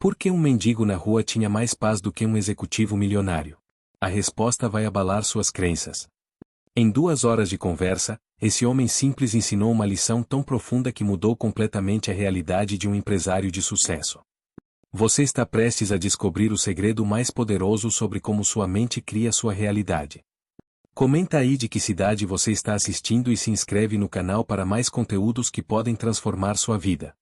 Por que um mendigo na rua tinha mais paz do que um executivo milionário? A resposta vai abalar suas crenças. Em 2 horas de conversa, esse homem simples ensinou uma lição tão profunda que mudou completamente a realidade de um empresário de sucesso. Você está prestes a descobrir o segredo mais poderoso sobre como sua mente cria sua realidade. Comenta aí de que cidade você está assistindo e se inscreve no canal para mais conteúdos que podem transformar sua vida.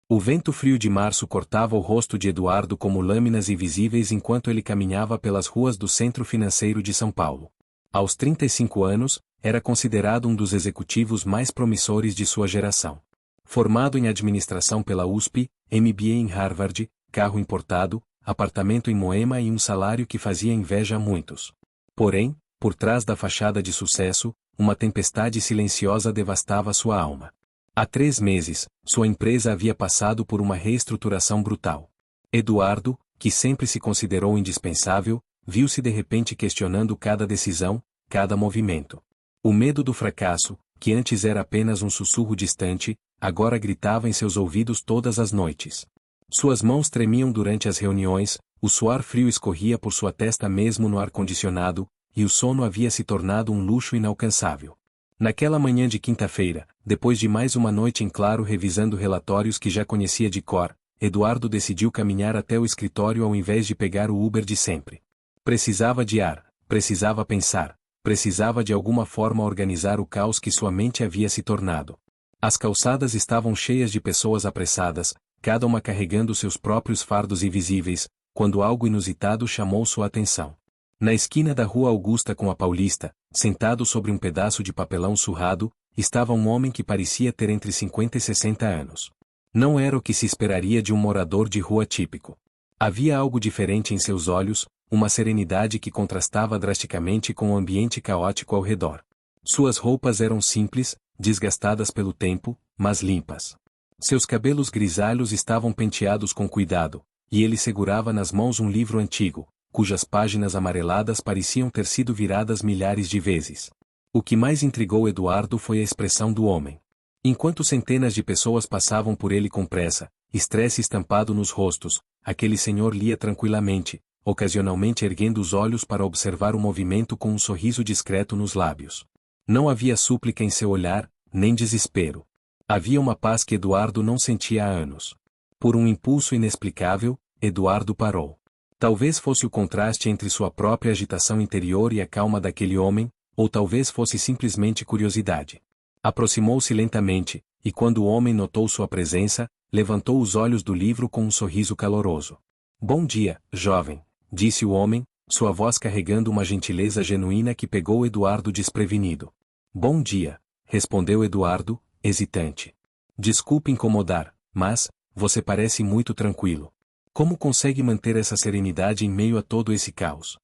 O vento frio de março cortava o rosto de Eduardo como lâminas invisíveis enquanto ele caminhava pelas ruas do Centro Financeiro de São Paulo. Aos 35 anos, era considerado um dos executivos mais promissores de sua geração. Formado em administração pela USP, MBA em Harvard, carro importado, apartamento em Moema e um salário que fazia inveja a muitos. Porém, por trás da fachada de sucesso, uma tempestade silenciosa devastava sua alma. Há 3 meses, sua empresa havia passado por uma reestruturação brutal. Eduardo, que sempre se considerou indispensável, viu-se de repente questionando cada decisão, cada movimento. O medo do fracasso, que antes era apenas um sussurro distante, agora gritava em seus ouvidos todas as noites. Suas mãos tremiam durante as reuniões, o suor frio escorria por sua testa mesmo no ar-condicionado, e o sono havia se tornado um luxo inalcançável. Naquela manhã de quinta-feira, depois de mais uma noite em claro revisando relatórios que já conhecia de cor, Eduardo decidiu caminhar até o escritório ao invés de pegar o Uber de sempre. Precisava de ar, precisava pensar, precisava de alguma forma organizar o caos que sua mente havia se tornado. As calçadas estavam cheias de pessoas apressadas, cada uma carregando seus próprios fardos invisíveis, quando algo inusitado chamou sua atenção. Na esquina da Rua Augusta com a Paulista, sentado sobre um pedaço de papelão surrado, estava um homem que parecia ter entre 50 e 60 anos. Não era o que se esperaria de um morador de rua típico. Havia algo diferente em seus olhos, uma serenidade que contrastava drasticamente com o ambiente caótico ao redor. Suas roupas eram simples, desgastadas pelo tempo, mas limpas. Seus cabelos grisalhos estavam penteados com cuidado, e ele segurava nas mãos um livro antigo, cujas páginas amareladas pareciam ter sido viradas milhares de vezes. O que mais intrigou Eduardo foi a expressão do homem. Enquanto centenas de pessoas passavam por ele com pressa, estresse estampado nos rostos, aquele senhor lia tranquilamente, ocasionalmente erguendo os olhos para observar o movimento com um sorriso discreto nos lábios. Não havia súplica em seu olhar, nem desespero. Havia uma paz que Eduardo não sentia há anos. Por um impulso inexplicável, Eduardo parou. Talvez fosse o contraste entre sua própria agitação interior e a calma daquele homem, ou talvez fosse simplesmente curiosidade. Aproximou-se lentamente, e quando o homem notou sua presença, levantou os olhos do livro com um sorriso caloroso. "Bom dia, jovem", disse o homem, sua voz carregando uma gentileza genuína que pegou Eduardo desprevenido. "Bom dia", respondeu Eduardo, hesitante. "Desculpe incomodar, mas você parece muito tranquilo. Como consegue manter essa serenidade em meio a todo esse caos?"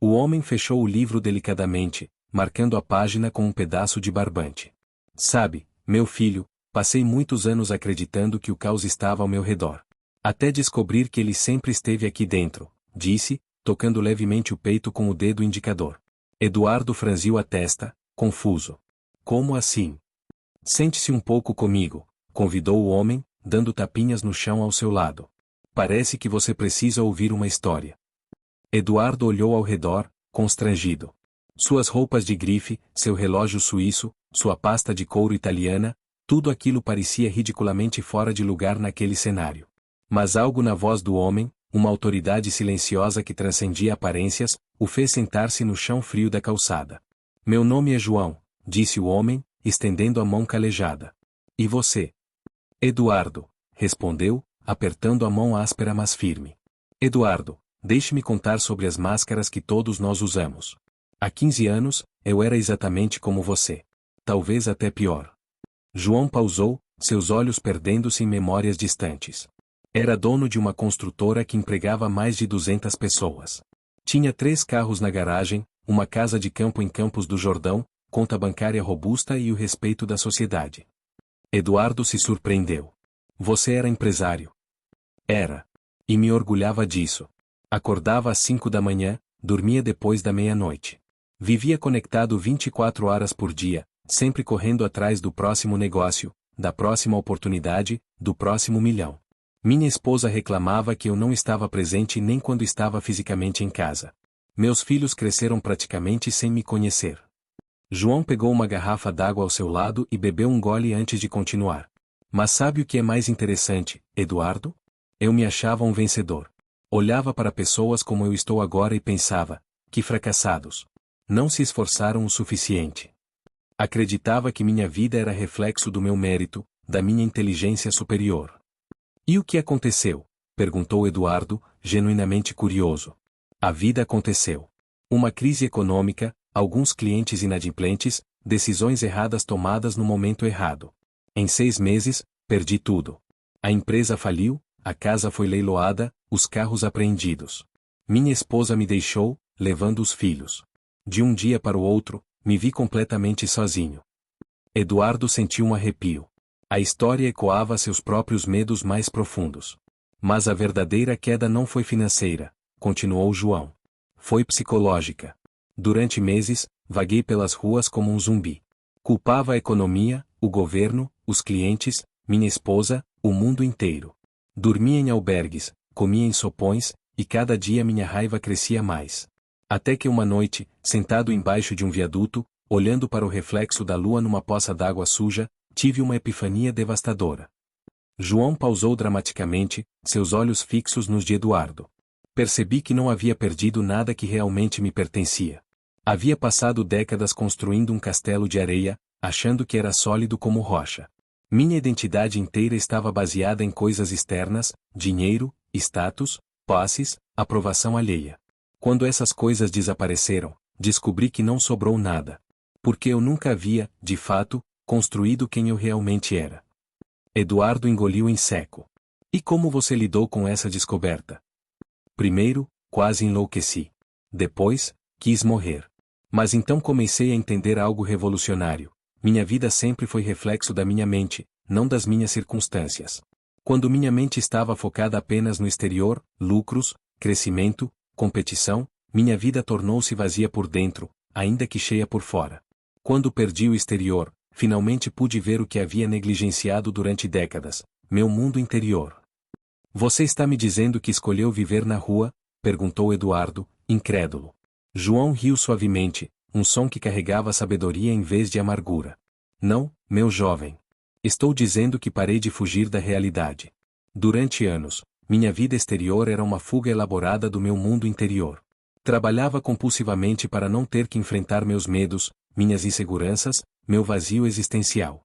O homem fechou o livro delicadamente, marcando a página com um pedaço de barbante. "Sabe, meu filho, passei muitos anos acreditando que o caos estava ao meu redor. Até descobrir que ele sempre esteve aqui dentro", disse, tocando levemente o peito com o dedo indicador. Eduardo franziu a testa, confuso. "Como assim?" "Sente-se um pouco comigo", convidou o homem, dando tapinhas no chão ao seu lado. "Parece que você precisa ouvir uma história." Eduardo olhou ao redor, constrangido. Suas roupas de grife, seu relógio suíço, sua pasta de couro italiana, tudo aquilo parecia ridiculamente fora de lugar naquele cenário. Mas algo na voz do homem, uma autoridade silenciosa que transcendia aparências, o fez sentar-se no chão frio da calçada. "Meu nome é João", disse o homem, estendendo a mão calejada. "E você?" "Eduardo", respondeu, apertando a mão áspera mas firme. "Eduardo, deixe-me contar sobre as máscaras que todos nós usamos. Há 15 anos, eu era exatamente como você. Talvez até pior." João pausou, seus olhos perdendo-se em memórias distantes. Era dono de uma construtora que empregava mais de 200 pessoas. Tinha 3 carros na garagem, uma casa de campo em Campos do Jordão, conta bancária robusta e o respeito da sociedade. Eduardo se surpreendeu. "Você era empresário?" "Era. E me orgulhava disso. Acordava às 5 da manhã, dormia depois da meia-noite. Vivia conectado 24 horas por dia, sempre correndo atrás do próximo negócio, da próxima oportunidade, do próximo milhão. Minha esposa reclamava que eu não estava presente nem quando estava fisicamente em casa. Meus filhos cresceram praticamente sem me conhecer. João pegou uma garrafa d'água ao seu lado e bebeu um gole antes de continuar. Mas sabe o que é mais interessante, Eduardo? Eu me achava um vencedor. Olhava para pessoas como eu estou agora e pensava, que fracassados. Não se esforçaram o suficiente. Acreditava que minha vida era reflexo do meu mérito, da minha inteligência superior. E o que aconteceu? Perguntou Eduardo, genuinamente curioso. A vida aconteceu. Uma crise econômica, alguns clientes inadimplentes, decisões erradas tomadas no momento errado. Em 6 meses, perdi tudo. A empresa faliu, a casa foi leiloada, os carros apreendidos. Minha esposa me deixou, levando os filhos. De um dia para o outro, me vi completamente sozinho. Eduardo sentiu um arrepio. A história ecoava seus próprios medos mais profundos. Mas a verdadeira queda não foi financeira, continuou João. Foi psicológica. Durante meses, vaguei pelas ruas como um zumbi. Culpava a economia, o governo, os clientes, minha esposa, o mundo inteiro. Dormia em albergues, comia em sopões, e cada dia minha raiva crescia mais. Até que uma noite, sentado embaixo de um viaduto, olhando para o reflexo da lua numa poça d'água suja, tive uma epifania devastadora. João pausou dramaticamente, seus olhos fixos nos de Eduardo. Percebi que não havia perdido nada que realmente me pertencia. Havia passado décadas construindo um castelo de areia, achando que era sólido como rocha. Minha identidade inteira estava baseada em coisas externas, dinheiro, status, posses, aprovação alheia. Quando essas coisas desapareceram, descobri que não sobrou nada. Porque eu nunca havia, de fato, construído quem eu realmente era. Eduardo engoliu em seco. E como você lidou com essa descoberta? Primeiro, quase enlouqueci. Depois, quis morrer. Mas então comecei a entender algo revolucionário. Minha vida sempre foi reflexo da minha mente, não das minhas circunstâncias. Quando minha mente estava focada apenas no exterior, lucros, crescimento, competição, minha vida tornou-se vazia por dentro, ainda que cheia por fora. Quando perdi o exterior, finalmente pude ver o que havia negligenciado durante décadas, meu mundo interior. Você está me dizendo que escolheu viver na rua? Perguntou Eduardo, incrédulo. João riu suavemente, um som que carregava sabedoria em vez de amargura. Não, meu jovem. Estou dizendo que parei de fugir da realidade. Durante anos, minha vida exterior era uma fuga elaborada do meu mundo interior. Trabalhava compulsivamente para não ter que enfrentar meus medos, minhas inseguranças, meu vazio existencial.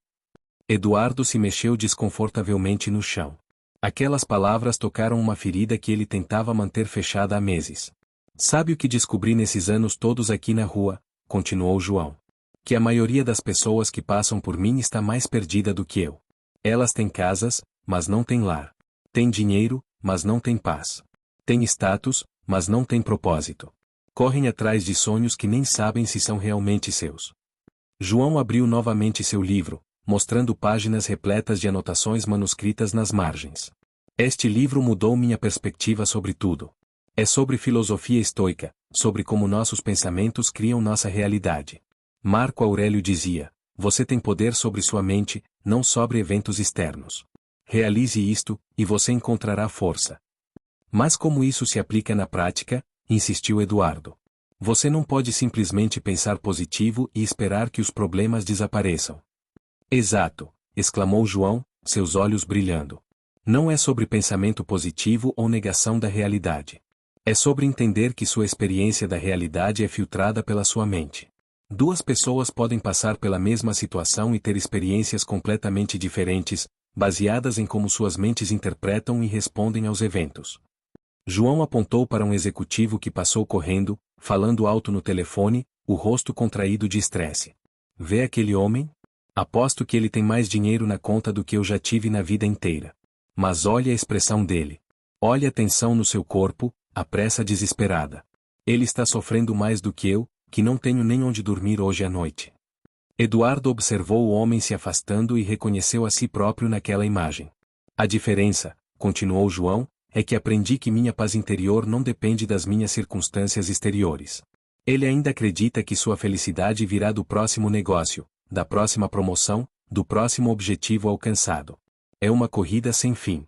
Eduardo se mexeu desconfortavelmente no chão. Aquelas palavras tocaram uma ferida que ele tentava manter fechada há meses. Sabe o que descobri nesses anos todos aqui na rua? Continuou João. Que a maioria das pessoas que passam por mim está mais perdida do que eu. Elas têm casas, mas não têm lar. Têm dinheiro, mas não têm paz. Têm status, mas não têm propósito. Correm atrás de sonhos que nem sabem se são realmente seus. João abriu novamente seu livro, mostrando páginas repletas de anotações manuscritas nas margens. Este livro mudou minha perspectiva sobre tudo. É sobre filosofia estoica, sobre como nossos pensamentos criam nossa realidade. Marco Aurélio dizia: você tem poder sobre sua mente, não sobre eventos externos. Realize isto, e você encontrará força. Mas como isso se aplica na prática? Insistiu Eduardo. Você não pode simplesmente pensar positivo e esperar que os problemas desapareçam. Exato, exclamou João, seus olhos brilhando. Não é sobre pensamento positivo ou negação da realidade. É sobre entender que sua experiência da realidade é filtrada pela sua mente. Duas pessoas podem passar pela mesma situação e ter experiências completamente diferentes, baseadas em como suas mentes interpretam e respondem aos eventos. João apontou para um executivo que passou correndo, falando alto no telefone, o rosto contraído de estresse. Vê aquele homem? Aposto que ele tem mais dinheiro na conta do que eu já tive na vida inteira. Mas olhe a expressão dele. Olhe a tensão no seu corpo, a pressa desesperada. Ele está sofrendo mais do que eu, que não tenho nem onde dormir hoje à noite. Eduardo observou o homem se afastando e reconheceu a si próprio naquela imagem. A diferença, continuou João, é que aprendi que minha paz interior não depende das minhas circunstâncias exteriores. Ele ainda acredita que sua felicidade virá do próximo negócio, da próxima promoção, do próximo objetivo alcançado. É uma corrida sem fim.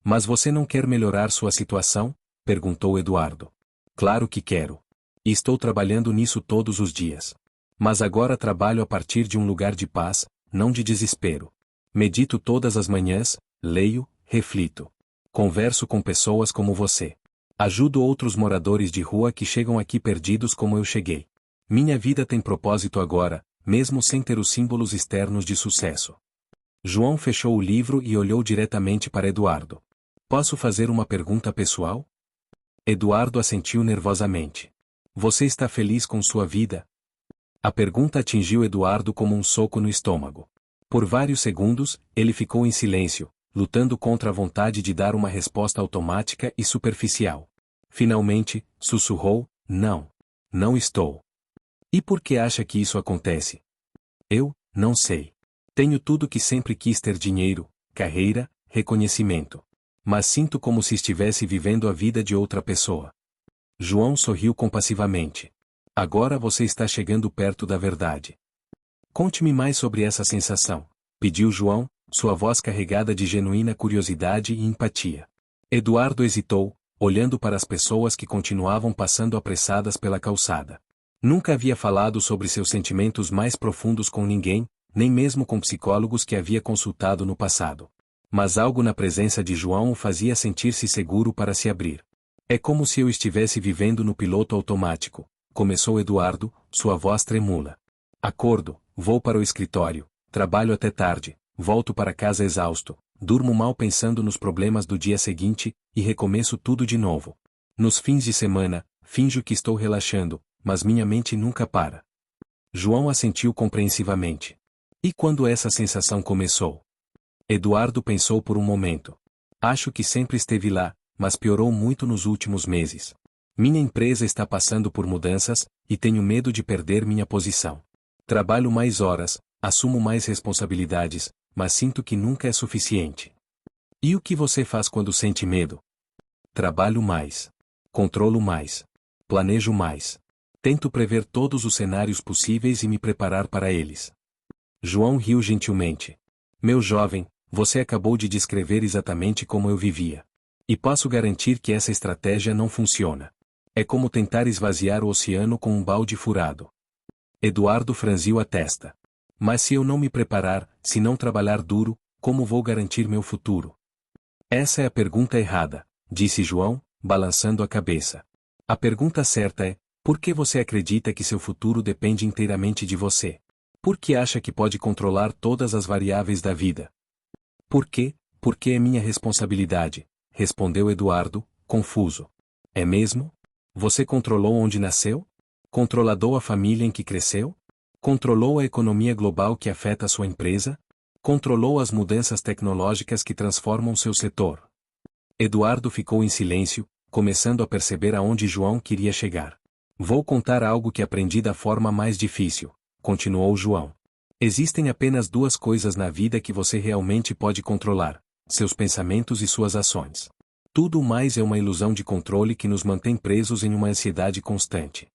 Mas você não quer melhorar sua situação? Perguntou Eduardo. Claro que quero. E estou trabalhando nisso todos os dias. Mas agora trabalho a partir de um lugar de paz, não de desespero. Medito todas as manhãs, leio, reflito. Converso com pessoas como você. Ajudo outros moradores de rua que chegam aqui perdidos como eu cheguei. Minha vida tem propósito agora, mesmo sem ter os símbolos externos de sucesso. João fechou o livro e olhou diretamente para Eduardo. Posso fazer uma pergunta pessoal? Eduardo assentiu nervosamente. Você está feliz com sua vida? A pergunta atingiu Eduardo como um soco no estômago. Por vários segundos, ele ficou em silêncio, lutando contra a vontade de dar uma resposta automática e superficial. Finalmente, sussurrou: não. Não estou. E por que acha que isso acontece? Eu, não sei. Tenho tudo que sempre quis ter: dinheiro, carreira, reconhecimento. Mas sinto como se estivesse vivendo a vida de outra pessoa. João sorriu compassivamente. Agora você está chegando perto da verdade. Conte-me mais sobre essa sensação, pediu João, sua voz carregada de genuína curiosidade e empatia. Eduardo hesitou, olhando para as pessoas que continuavam passando apressadas pela calçada. Nunca havia falado sobre seus sentimentos mais profundos com ninguém, nem mesmo com psicólogos que havia consultado no passado. Mas algo na presença de João o fazia sentir-se seguro para se abrir. É como se eu estivesse vivendo no piloto automático, começou Eduardo, sua voz tremula. Acordo, vou para o escritório, trabalho até tarde, volto para casa exausto, durmo mal pensando nos problemas do dia seguinte, e recomeço tudo de novo. Nos fins de semana, finjo que estou relaxando, mas minha mente nunca para. João assentiu compreensivamente. E quando essa sensação começou? Eduardo pensou por um momento. Acho que sempre esteve lá, mas piorou muito nos últimos meses. Minha empresa está passando por mudanças, e tenho medo de perder minha posição. Trabalho mais horas, assumo mais responsabilidades, mas sinto que nunca é suficiente. E o que você faz quando sente medo? Trabalho mais. Controlo mais. Planejo mais. Tento prever todos os cenários possíveis e me preparar para eles. João riu gentilmente. Meu jovem, você acabou de descrever exatamente como eu vivia. E posso garantir que essa estratégia não funciona. É como tentar esvaziar o oceano com um balde furado. Eduardo franziu a testa. Mas se eu não me preparar, se não trabalhar duro, como vou garantir meu futuro? Essa é a pergunta errada, disse João, balançando a cabeça. A pergunta certa é: por que você acredita que seu futuro depende inteiramente de você? Por que acha que pode controlar todas as variáveis da vida? Por quê? Porque é minha responsabilidade, respondeu Eduardo, confuso. É mesmo? Você controlou onde nasceu? Controlou a família em que cresceu? Controlou a economia global que afeta sua empresa? Controlou as mudanças tecnológicas que transformam seu setor? Eduardo ficou em silêncio, começando a perceber aonde João queria chegar. Vou contar algo que aprendi da forma mais difícil, continuou João. Existem apenas duas coisas na vida que você realmente pode controlar: seus pensamentos e suas ações. Tudo mais é uma ilusão de controle que nos mantém presos em uma ansiedade constante.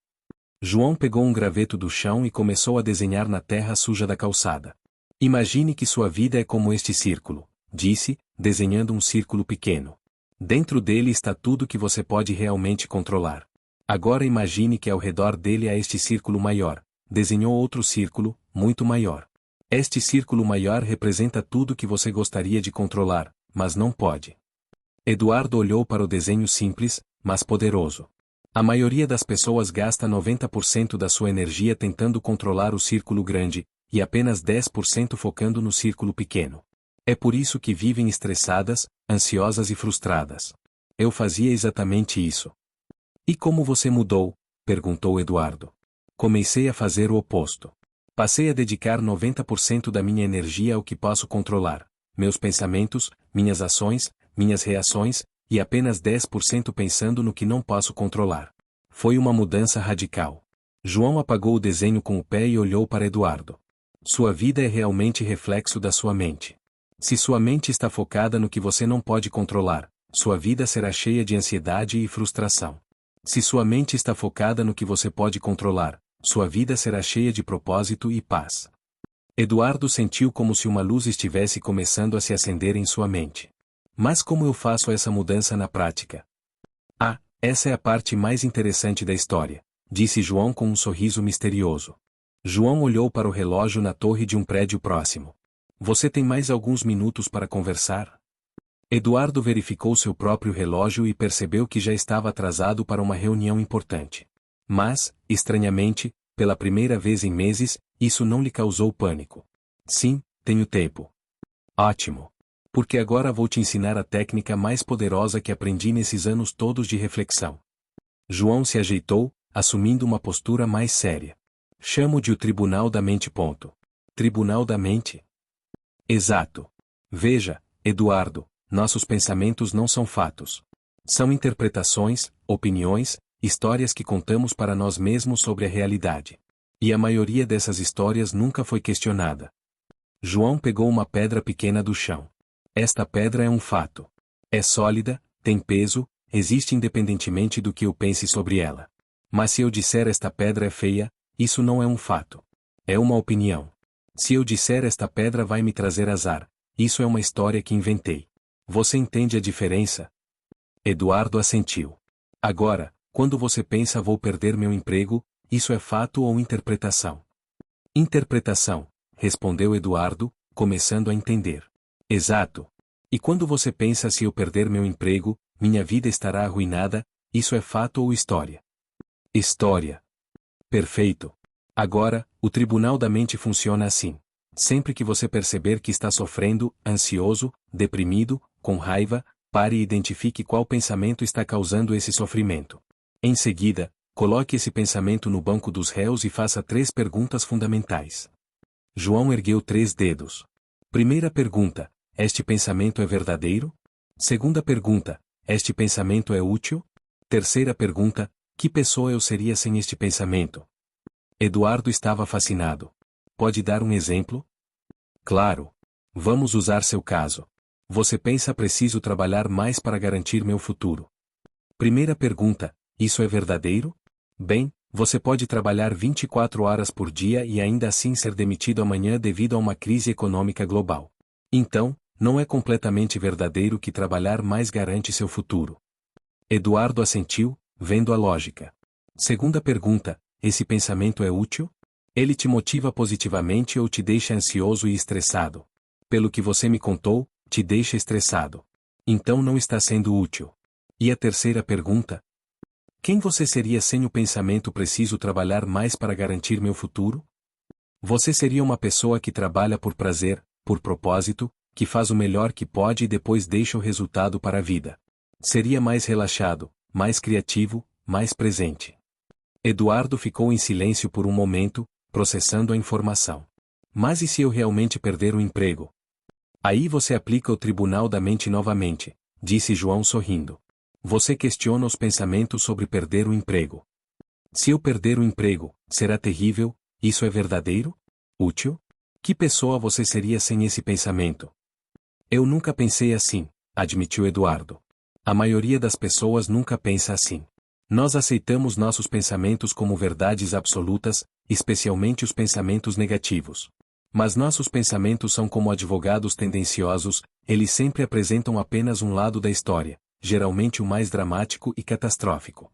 João pegou um graveto do chão e começou a desenhar na terra suja da calçada. Imagine que sua vida é como este círculo, disse, desenhando um círculo pequeno. Dentro dele está tudo que você pode realmente controlar. Agora imagine que ao redor dele há este círculo maior. Desenhou outro círculo, muito maior. Este círculo maior representa tudo que você gostaria de controlar, mas não pode. Eduardo olhou para o desenho simples, mas poderoso. A maioria das pessoas gasta 90% da sua energia tentando controlar o círculo grande, e apenas 10% focando no círculo pequeno. É por isso que vivem estressadas, ansiosas e frustradas. Eu fazia exatamente isso. E como você mudou? Perguntou Eduardo. Comecei a fazer o oposto. Passei a dedicar 90% da minha energia ao que posso controlar: meus pensamentos, minhas ações, minhas reações, e apenas 10% pensando no que não posso controlar. Foi uma mudança radical. João apagou o desenho com o pé e olhou para Eduardo. Sua vida é realmente reflexo da sua mente. Se sua mente está focada no que você não pode controlar, sua vida será cheia de ansiedade e frustração. Se sua mente está focada no que você pode controlar, sua vida será cheia de propósito e paz. Eduardo sentiu como se uma luz estivesse começando a se acender em sua mente. Mas como eu faço essa mudança na prática? Ah, essa é a parte mais interessante da história, disse João com um sorriso misterioso. João olhou para o relógio na torre de um prédio próximo. Você tem mais alguns minutos para conversar? Eduardo verificou seu próprio relógio e percebeu que já estava atrasado para uma reunião importante. Mas, estranhamente, pela primeira vez em meses, isso não lhe causou pânico. Sim, tenho tempo. Ótimo. Porque agora vou te ensinar a técnica mais poderosa que aprendi nesses anos todos de reflexão. João se ajeitou, assumindo uma postura mais séria. Chamo de o Tribunal da Mente. Tribunal da Mente? Exato. Veja, Eduardo, nossos pensamentos não são fatos. São interpretações, opiniões, histórias que contamos para nós mesmos sobre a realidade. E a maioria dessas histórias nunca foi questionada. João pegou uma pedra pequena do chão. Esta pedra é um fato. É sólida, tem peso, existe independentemente do que eu pense sobre ela. Mas se eu disser esta pedra é feia, isso não é um fato. É uma opinião. Se eu disser esta pedra vai me trazer azar, isso é uma história que inventei. Você entende a diferença? Eduardo assentiu. Agora, quando você pensa vou perder meu emprego, isso é fato ou interpretação? Interpretação, respondeu Eduardo, começando a entender. Exato. E quando você pensa se eu perder meu emprego, minha vida estará arruinada, isso é fato ou história? História. Perfeito. Agora, o Tribunal da Mente funciona assim. Sempre que você perceber que está sofrendo, ansioso, deprimido, com raiva, pare e identifique qual pensamento está causando esse sofrimento. Em seguida, coloque esse pensamento no banco dos réus e faça 3 perguntas fundamentais. João ergueu 3 dedos. Primeira pergunta: este pensamento é verdadeiro? Segunda pergunta: este pensamento é útil? Terceira pergunta: que pessoa eu seria sem este pensamento? Eduardo estava fascinado. Pode dar um exemplo? Claro. Vamos usar seu caso. Você pensa preciso trabalhar mais para garantir meu futuro. Primeira pergunta: isso é verdadeiro? Bem, você pode trabalhar 24 horas por dia e ainda assim ser demitido amanhã devido a uma crise econômica global. Então, não é completamente verdadeiro que trabalhar mais garante seu futuro. Eduardo assentiu, vendo a lógica. Segunda pergunta: esse pensamento é útil? Ele te motiva positivamente ou te deixa ansioso e estressado? Pelo que você me contou, te deixa estressado. Então não está sendo útil. E a terceira pergunta: quem você seria sem o pensamento preciso trabalhar mais para garantir meu futuro? Você seria uma pessoa que trabalha por prazer, por propósito, que faz o melhor que pode e depois deixa o resultado para a vida. Seria mais relaxado, mais criativo, mais presente. Eduardo ficou em silêncio por um momento, processando a informação. Mas e se eu realmente perder o emprego? Aí você aplica o Tribunal da Mente novamente, disse João sorrindo. Você questiona os pensamentos sobre perder o emprego. Se eu perder o emprego, será terrível, isso é verdadeiro? Útil? Que pessoa você seria sem esse pensamento? Eu nunca pensei assim, admitiu Eduardo. A maioria das pessoas nunca pensa assim. Nós aceitamos nossos pensamentos como verdades absolutas, especialmente os pensamentos negativos. Mas nossos pensamentos são como advogados tendenciosos, eles sempre apresentam apenas um lado da história, geralmente o mais dramático e catastrófico.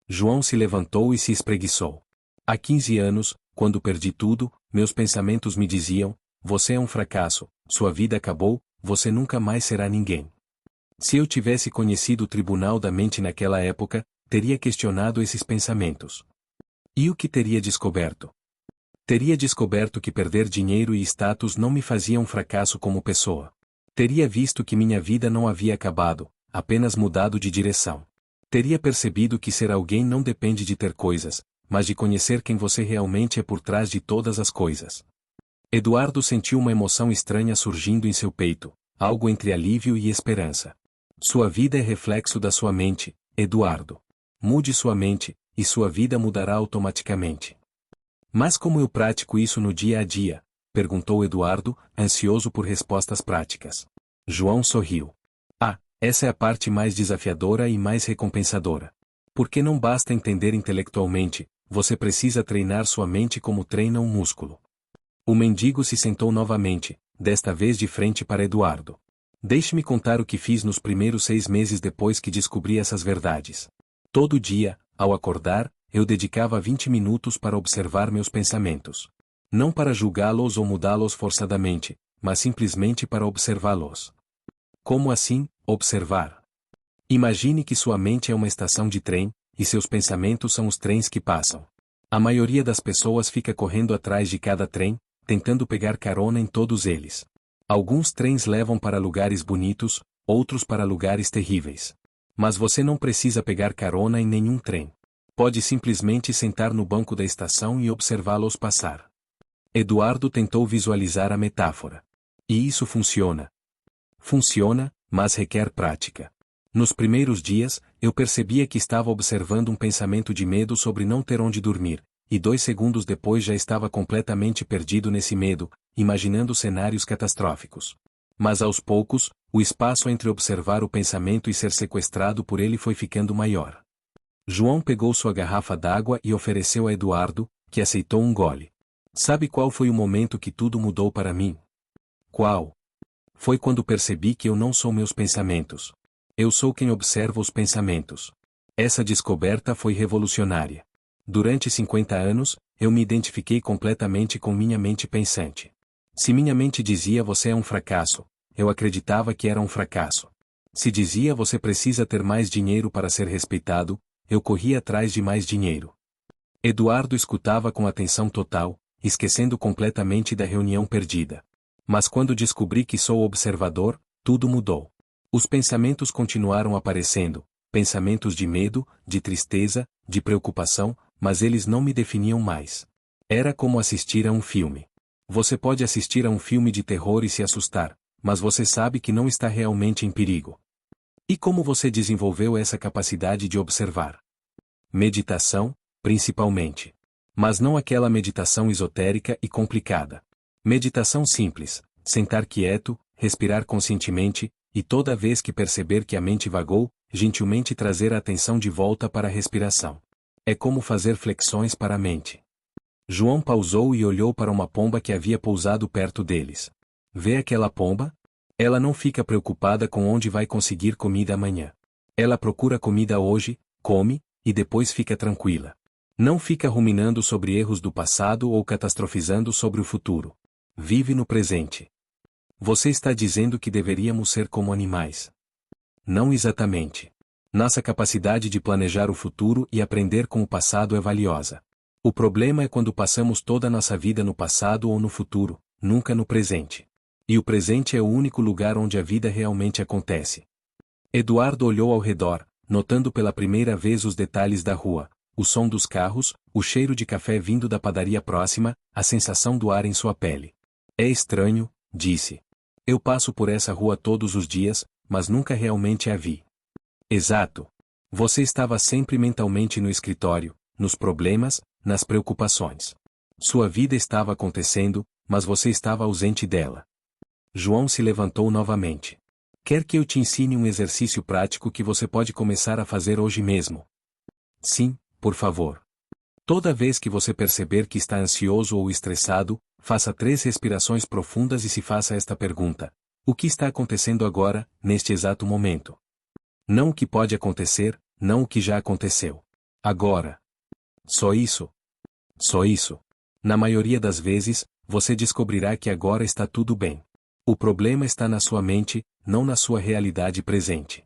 João se levantou e se espreguiçou. Há 15 anos, quando perdi tudo, meus pensamentos me diziam: você é um fracasso, sua vida acabou, você nunca mais será ninguém. Se eu tivesse conhecido o Tribunal da Mente naquela época, teria questionado esses pensamentos. E o que teria descoberto? Teria descoberto que perder dinheiro e status não me fazia um fracasso como pessoa. Teria visto que minha vida não havia acabado, apenas mudado de direção. Teria percebido que ser alguém não depende de ter coisas, mas de conhecer quem você realmente é por trás de todas as coisas. Eduardo sentiu uma emoção estranha surgindo em seu peito, algo entre alívio e esperança. Sua vida é reflexo da sua mente, Eduardo. Mude sua mente, e sua vida mudará automaticamente. Mas como eu pratico isso no dia a dia? Perguntou Eduardo, ansioso por respostas práticas. João sorriu. Ah, essa é a parte mais desafiadora e mais recompensadora. Porque não basta entender intelectualmente, você precisa treinar sua mente como treina um músculo. O mendigo se sentou novamente, desta vez de frente para Eduardo. Deixe-me contar o que fiz nos primeiros 6 meses depois que descobri essas verdades. Todo dia, ao acordar, eu dedicava 20 minutos para observar meus pensamentos. Não para julgá-los ou mudá-los forçadamente, mas simplesmente para observá-los. Como assim, observar? Imagine que sua mente é uma estação de trem, e seus pensamentos são os trens que passam. A maioria das pessoas fica correndo atrás de cada trem, tentando pegar carona em todos eles. Alguns trens levam para lugares bonitos, outros para lugares terríveis. Mas você não precisa pegar carona em nenhum trem. Pode simplesmente sentar no banco da estação e observá-los passar. Eduardo tentou visualizar a metáfora. E isso funciona. Funciona, mas requer prática. Nos primeiros dias, eu percebia que estava observando um pensamento de medo sobre não ter onde dormir, e 2 segundos depois já estava completamente perdido nesse medo, imaginando cenários catastróficos. Mas aos poucos, o espaço entre observar o pensamento e ser sequestrado por ele foi ficando maior. João pegou sua garrafa d'água e ofereceu a Eduardo, que aceitou um gole. Sabe qual foi o momento que tudo mudou para mim? Qual? Foi quando percebi que eu não sou meus pensamentos. Eu sou quem observa os pensamentos. Essa descoberta foi revolucionária. Durante 50 anos, eu me identifiquei completamente com minha mente pensante. Se minha mente dizia você é um fracasso, eu acreditava que era um fracasso. Se dizia você precisa ter mais dinheiro para ser respeitado, eu corria atrás de mais dinheiro. Eduardo escutava com atenção total, esquecendo completamente da reunião perdida. Mas quando descobri que sou observador, tudo mudou. Os pensamentos continuaram aparecendo, pensamentos de medo, de tristeza, de preocupação, mas eles não me definiam mais. Era como assistir a um filme. Você pode assistir a um filme de terror e se assustar, mas você sabe que não está realmente em perigo. E como você desenvolveu essa capacidade de observar? Meditação, principalmente. Mas não aquela meditação esotérica e complicada. Meditação simples, sentar quieto, respirar conscientemente, e toda vez que perceber que a mente vagou, gentilmente trazer a atenção de volta para a respiração. É como fazer flexões para a mente. João pausou e olhou para uma pomba que havia pousado perto deles. Vê aquela pomba? Ela não fica preocupada com onde vai conseguir comida amanhã. Ela procura comida hoje, come, e depois fica tranquila. Não fica ruminando sobre erros do passado ou catastrofizando sobre o futuro. Vive no presente. Você está dizendo que deveríamos ser como animais. Não exatamente. Nossa capacidade de planejar o futuro e aprender com o passado é valiosa. O problema é quando passamos toda a nossa vida no passado ou no futuro, nunca no presente. E o presente é o único lugar onde a vida realmente acontece. Eduardo olhou ao redor, notando pela primeira vez os detalhes da rua, o som dos carros, o cheiro de café vindo da padaria próxima, a sensação do ar em sua pele. É estranho, disse. Eu passo por essa rua todos os dias, mas nunca realmente a vi. Exato. Você estava sempre mentalmente no escritório, nos problemas, nas preocupações. Sua vida estava acontecendo, mas você estava ausente dela. João se levantou novamente. Quer que eu te ensine um exercício prático que você pode começar a fazer hoje mesmo? Sim, por favor. Toda vez que você perceber que está ansioso ou estressado, faça 3 respirações profundas e se faça esta pergunta: o que está acontecendo agora, neste exato momento? Não o que pode acontecer, não o que já aconteceu. Agora. Só isso. Só isso. Na maioria das vezes, você descobrirá que agora está tudo bem. O problema está na sua mente, não na sua realidade presente.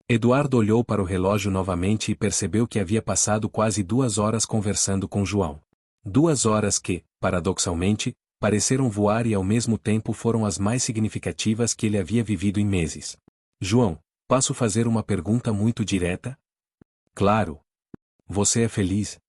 Eduardo olhou para o relógio novamente e percebeu que havia passado quase 2 horas conversando com João. 2 horas que, paradoxalmente, pareceram voar e ao mesmo tempo foram as mais significativas que ele havia vivido em meses. João, posso fazer uma pergunta muito direta? Claro. Você é feliz?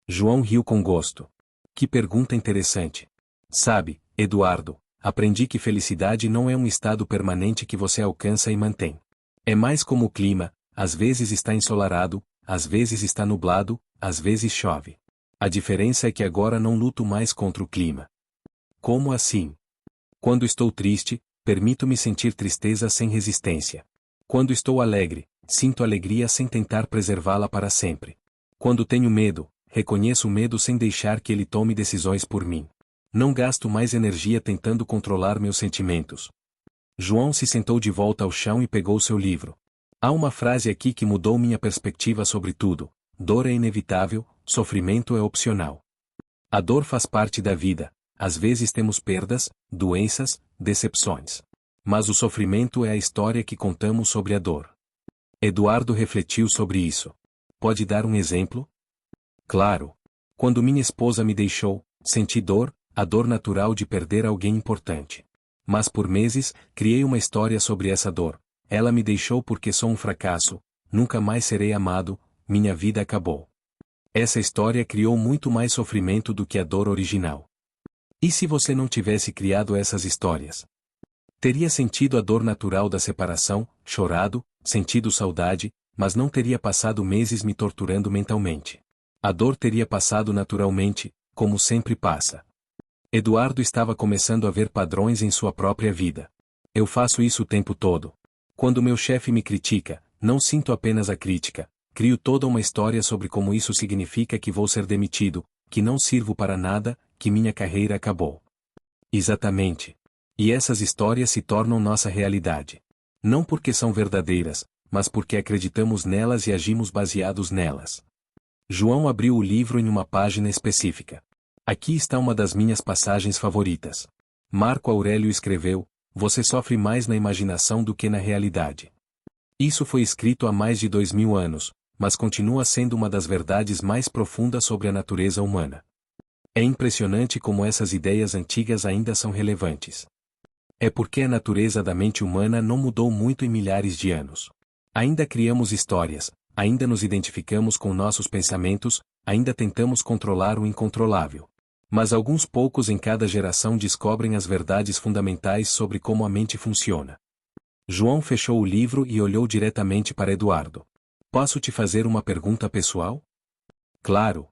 João riu com gosto. Que pergunta interessante. Sabe, Eduardo, aprendi que felicidade não é um estado permanente que você alcança e mantém. É mais como o clima, às vezes está ensolarado, às vezes está nublado, às vezes chove. A diferença é que agora não luto mais contra o clima. Como assim? Quando estou triste, permito-me sentir tristeza sem resistência. Quando estou alegre, sinto alegria sem tentar preservá-la para sempre. Quando tenho medo, reconheço o medo sem deixar que ele tome decisões por mim. Não gasto mais energia tentando controlar meus sentimentos. João se sentou de volta ao chão e pegou seu livro. Há uma frase aqui que mudou minha perspectiva sobre tudo: dor é inevitável, sofrimento é opcional. A dor faz parte da vida, às vezes temos perdas, doenças, decepções. Mas o sofrimento é a história que contamos sobre a dor. Eduardo refletiu sobre isso. Pode dar um exemplo? Claro. Quando minha esposa me deixou, senti dor, a dor natural de perder alguém importante. Mas por meses, criei uma história sobre essa dor. Ela me deixou porque sou um fracasso, nunca mais serei amado, minha vida acabou. Essa história criou muito mais sofrimento do que a dor original. E se você não tivesse criado essas histórias? Teria sentido a dor natural da separação, chorado, sentido saudade, mas não teria passado meses me torturando mentalmente. A dor teria passado naturalmente, como sempre passa. Eduardo estava começando a ver padrões em sua própria vida. Eu faço isso o tempo todo. Quando meu chefe me critica, não sinto apenas a crítica, crio toda uma história sobre como isso significa que vou ser demitido, que não sirvo para nada, que minha carreira acabou. Exatamente. E essas histórias se tornam nossa realidade. Não porque são verdadeiras, mas porque acreditamos nelas e agimos baseados nelas. João abriu o livro em uma página específica. Aqui está uma das minhas passagens favoritas. Marco Aurélio escreveu: você sofre mais na imaginação do que na realidade. Isso foi escrito há mais de 2000 anos, mas continua sendo uma das verdades mais profundas sobre a natureza humana. É impressionante como essas ideias antigas ainda são relevantes. É porque a natureza da mente humana não mudou muito em milhares de anos. Ainda criamos histórias, ainda nos identificamos com nossos pensamentos, ainda tentamos controlar o incontrolável. Mas alguns poucos em cada geração descobrem as verdades fundamentais sobre como a mente funciona. João fechou o livro e olhou diretamente para Eduardo. Posso te fazer uma pergunta pessoal? Claro.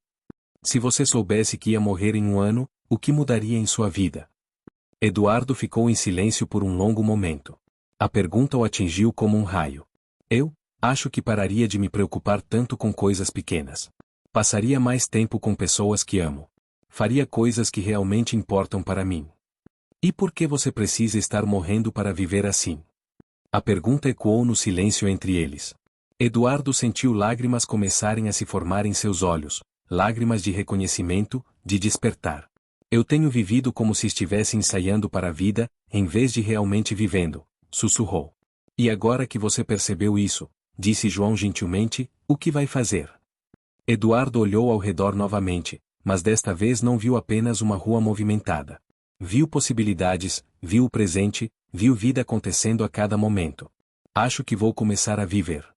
Se você soubesse que ia morrer em um ano, o que mudaria em sua vida? Eduardo ficou em silêncio por um longo momento. A pergunta o atingiu como um raio. Eu acho que pararia de me preocupar tanto com coisas pequenas. Passaria mais tempo com pessoas que amo. Faria coisas que realmente importam para mim. E por que você precisa estar morrendo para viver assim? A pergunta ecoou no silêncio entre eles. Eduardo sentiu lágrimas começarem a se formar em seus olhos, lágrimas de reconhecimento, de despertar. Eu tenho vivido como se estivesse ensaiando para a vida, em vez de realmente vivendo, sussurrou. E agora que você percebeu isso, disse João gentilmente, o que vai fazer? Eduardo olhou ao redor novamente, mas desta vez não viu apenas uma rua movimentada. Viu possibilidades, viu o presente, viu vida acontecendo a cada momento. Acho que vou começar a viver.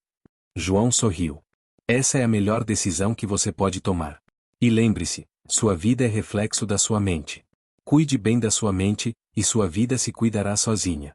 João sorriu. Essa é a melhor decisão que você pode tomar. E lembre-se, sua vida é reflexo da sua mente. Cuide bem da sua mente, e sua vida se cuidará sozinha.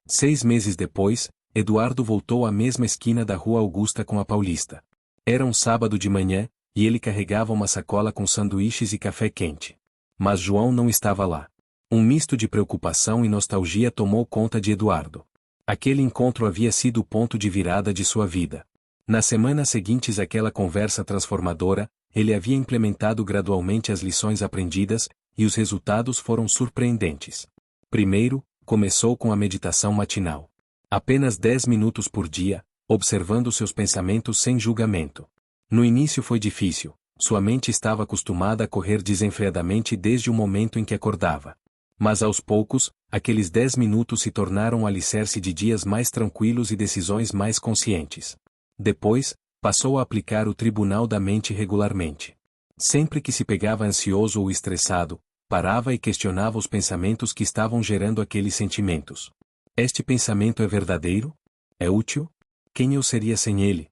6 meses depois, Eduardo voltou à mesma esquina da Rua Augusta com a Paulista. Era um sábado de manhã, e ele carregava uma sacola com sanduíches e café quente. Mas João não estava lá. Um misto de preocupação e nostalgia tomou conta de Eduardo. Aquele encontro havia sido o ponto de virada de sua vida. Nas semanas seguintes àquela conversa transformadora, ele havia implementado gradualmente as lições aprendidas, e os resultados foram surpreendentes. Primeiro, começou com a meditação matinal. Apenas 10 minutos por dia, observando seus pensamentos sem julgamento. No início foi difícil, sua mente estava acostumada a correr desenfreadamente desde o momento em que acordava. Mas aos poucos, aqueles 10 minutos se tornaram o alicerce de dias mais tranquilos e decisões mais conscientes. Depois, passou a aplicar o tribunal da mente regularmente. Sempre que se pegava ansioso ou estressado, parava e questionava os pensamentos que estavam gerando aqueles sentimentos. Este pensamento é verdadeiro? É útil? Quem eu seria sem ele?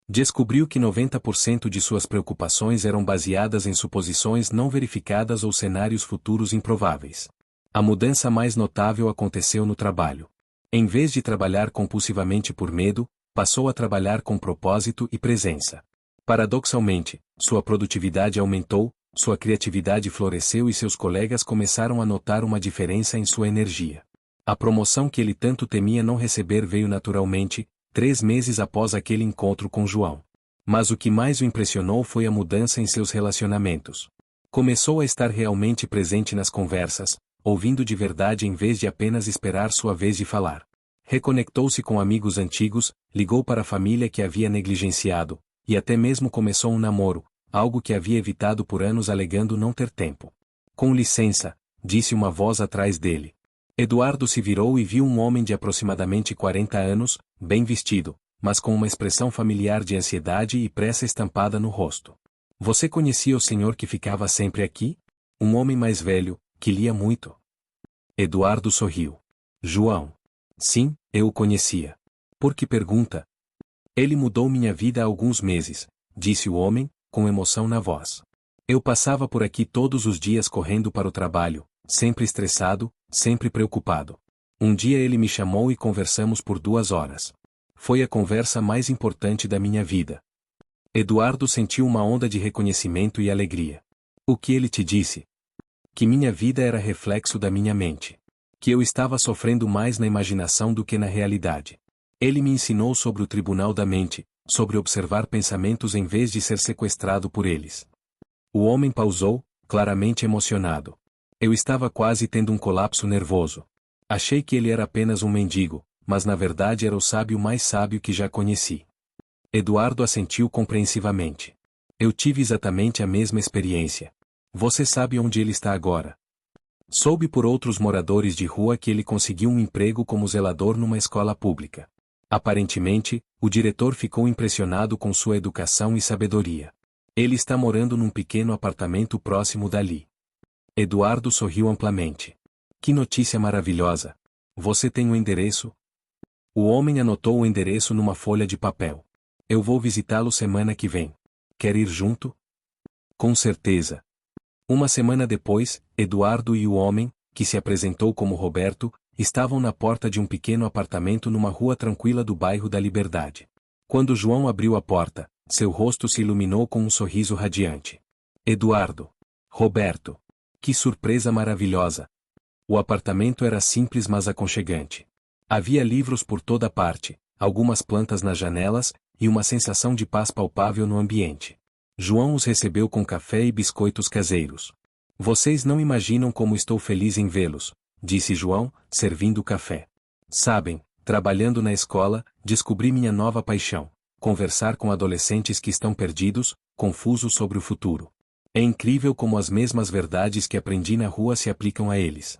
Descobriu que 90% de suas preocupações eram baseadas em suposições não verificadas ou cenários futuros improváveis. A mudança mais notável aconteceu no trabalho. Em vez de trabalhar compulsivamente por medo, passou a trabalhar com propósito e presença. Paradoxalmente, sua produtividade aumentou, sua criatividade floresceu e seus colegas começaram a notar uma diferença em sua energia. A promoção que ele tanto temia não receber veio naturalmente, 3 meses após aquele encontro com João. Mas o que mais o impressionou foi a mudança em seus relacionamentos. Começou a estar realmente presente nas conversas, ouvindo de verdade em vez de apenas esperar sua vez de falar. Reconectou-se com amigos antigos, ligou para a família que havia negligenciado, e até mesmo começou um namoro, algo que havia evitado por anos alegando não ter tempo. Com licença, disse uma voz atrás dele. Eduardo se virou e viu um homem de aproximadamente 40 anos, bem vestido, mas com uma expressão familiar de ansiedade e pressa estampada no rosto. Você conhecia o senhor que ficava sempre aqui? Um homem mais velho, que lia muito. Eduardo sorriu. João. Sim, eu o conhecia. Por que pergunta? Ele mudou minha vida há alguns meses, disse o homem, com emoção na voz. Eu passava por aqui todos os dias correndo para o trabalho, sempre estressado, sempre preocupado. Um dia ele me chamou e conversamos por 2 horas. Foi a conversa mais importante da minha vida. Eduardo sentiu uma onda de reconhecimento e alegria. O que ele te disse? Que minha vida era reflexo da minha mente. Que eu estava sofrendo mais na imaginação do que na realidade. Ele me ensinou sobre o tribunal da mente, sobre observar pensamentos em vez de ser sequestrado por eles. O homem pausou, claramente emocionado. Eu estava quase tendo um colapso nervoso. Achei que ele era apenas um mendigo, mas na verdade era o sábio mais sábio que já conheci. Eduardo assentiu compreensivamente. Eu tive exatamente a mesma experiência. Você sabe onde ele está agora? Soube por outros moradores de rua que ele conseguiu um emprego como zelador numa escola pública. Aparentemente, o diretor ficou impressionado com sua educação e sabedoria. Ele está morando num pequeno apartamento próximo dali. Eduardo sorriu amplamente. Que notícia maravilhosa! Você tem o endereço? O homem anotou o endereço numa folha de papel. Eu vou visitá-lo semana que vem. Quer ir junto? Com certeza. Uma semana depois, Eduardo e o homem, que se apresentou como Roberto, estavam na porta de um pequeno apartamento numa rua tranquila do bairro da Liberdade. Quando João abriu a porta, seu rosto se iluminou com um sorriso radiante. Eduardo. Roberto. Que surpresa maravilhosa! O apartamento era simples mas aconchegante. Havia livros por toda parte, algumas plantas nas janelas, e uma sensação de paz palpável no ambiente. João os recebeu com café e biscoitos caseiros. Vocês não imaginam como estou feliz em vê-los, disse João, servindo o café. Sabem, trabalhando na escola, descobri minha nova paixão: conversar com adolescentes que estão perdidos, confusos sobre o futuro. É incrível como as mesmas verdades que aprendi na rua se aplicam a eles.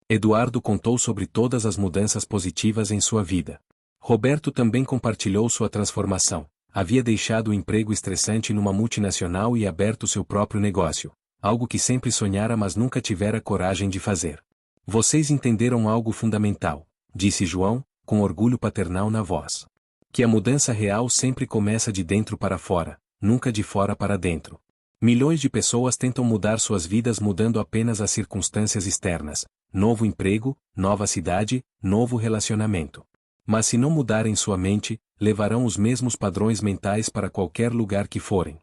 Eduardo contou sobre todas as mudanças positivas em sua vida. Roberto também compartilhou sua transformação. Havia deixado o emprego estressante numa multinacional e aberto seu próprio negócio, algo que sempre sonhara mas nunca tivera coragem de fazer. Vocês entenderam algo fundamental, disse João, com orgulho paternal na voz. Que a mudança real sempre começa de dentro para fora, nunca de fora para dentro. Milhões de pessoas tentam mudar suas vidas mudando apenas as circunstâncias externas: novo emprego, nova cidade, novo relacionamento. Mas se não mudarem sua mente, levarão os mesmos padrões mentais para qualquer lugar que forem.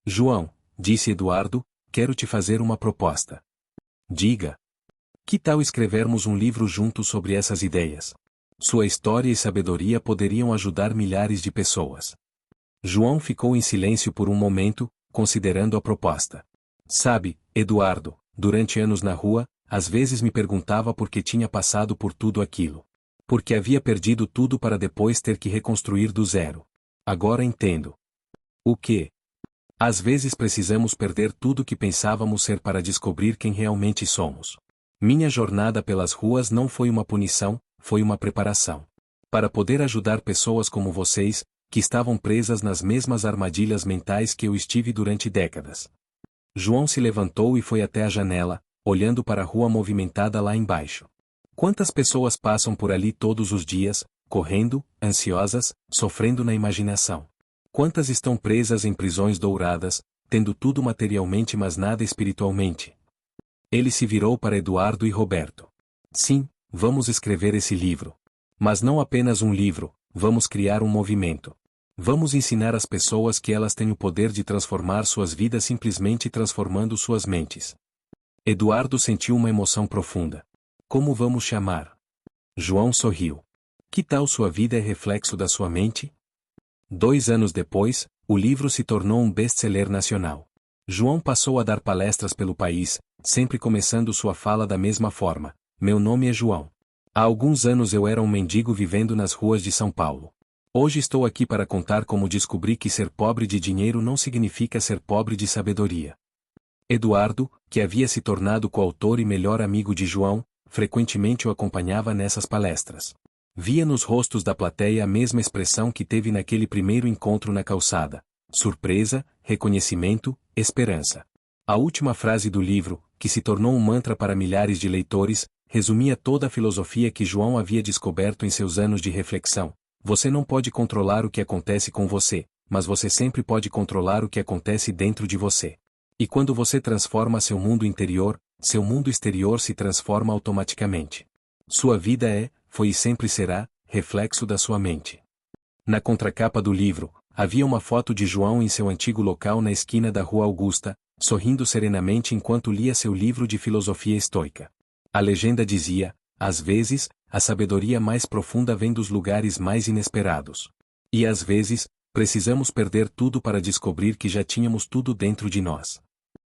João, disse Eduardo, quero te fazer uma proposta. Diga. Que tal escrevermos um livro juntos sobre essas ideias? Sua história e sabedoria poderiam ajudar milhares de pessoas. João ficou em silêncio por um momento, considerando a proposta. Sabe, Eduardo, durante anos na rua, às vezes me perguntava por que tinha passado por tudo aquilo. Porque havia perdido tudo para depois ter que reconstruir do zero. Agora entendo. O quê? Às vezes precisamos perder tudo que pensávamos ser para descobrir quem realmente somos. Minha jornada pelas ruas não foi uma punição, foi uma preparação. Para poder ajudar pessoas como vocês, que estavam presas nas mesmas armadilhas mentais que eu estive durante décadas. João se levantou e foi até a janela, olhando para a rua movimentada lá embaixo. Quantas pessoas passam por ali todos os dias, correndo, ansiosas, sofrendo na imaginação? Quantas estão presas em prisões douradas, tendo tudo materialmente mas nada espiritualmente? Ele se virou para Eduardo e Roberto. Sim, vamos escrever esse livro. Mas não apenas um livro, vamos criar um movimento. Vamos ensinar às pessoas que elas têm o poder de transformar suas vidas simplesmente transformando suas mentes. Eduardo sentiu uma emoção profunda. Como vamos chamar? João sorriu. Que tal sua vida é reflexo da sua mente? 2 anos depois, o livro se tornou um best-seller nacional. João passou a dar palestras pelo país, sempre começando sua fala da mesma forma: meu nome é João. Há alguns anos eu era um mendigo vivendo nas ruas de São Paulo. Hoje estou aqui para contar como descobri que ser pobre de dinheiro não significa ser pobre de sabedoria. Eduardo, que havia se tornado coautor e melhor amigo de João, frequentemente o acompanhava nessas palestras. Via nos rostos da plateia a mesma expressão que teve naquele primeiro encontro na calçada: surpresa, reconhecimento, esperança. A última frase do livro, que se tornou um mantra para milhares de leitores, resumia toda a filosofia que João havia descoberto em seus anos de reflexão: você não pode controlar o que acontece com você, mas você sempre pode controlar o que acontece dentro de você. E quando você transforma seu mundo interior, seu mundo exterior se transforma automaticamente. Sua vida é, foi e sempre será, reflexo da sua mente. Na contracapa do livro, havia uma foto de João em seu antigo local na esquina da Rua Augusta, sorrindo serenamente enquanto lia seu livro de filosofia estoica. A legenda dizia: às vezes, a sabedoria mais profunda vem dos lugares mais inesperados. E às vezes, precisamos perder tudo para descobrir que já tínhamos tudo dentro de nós.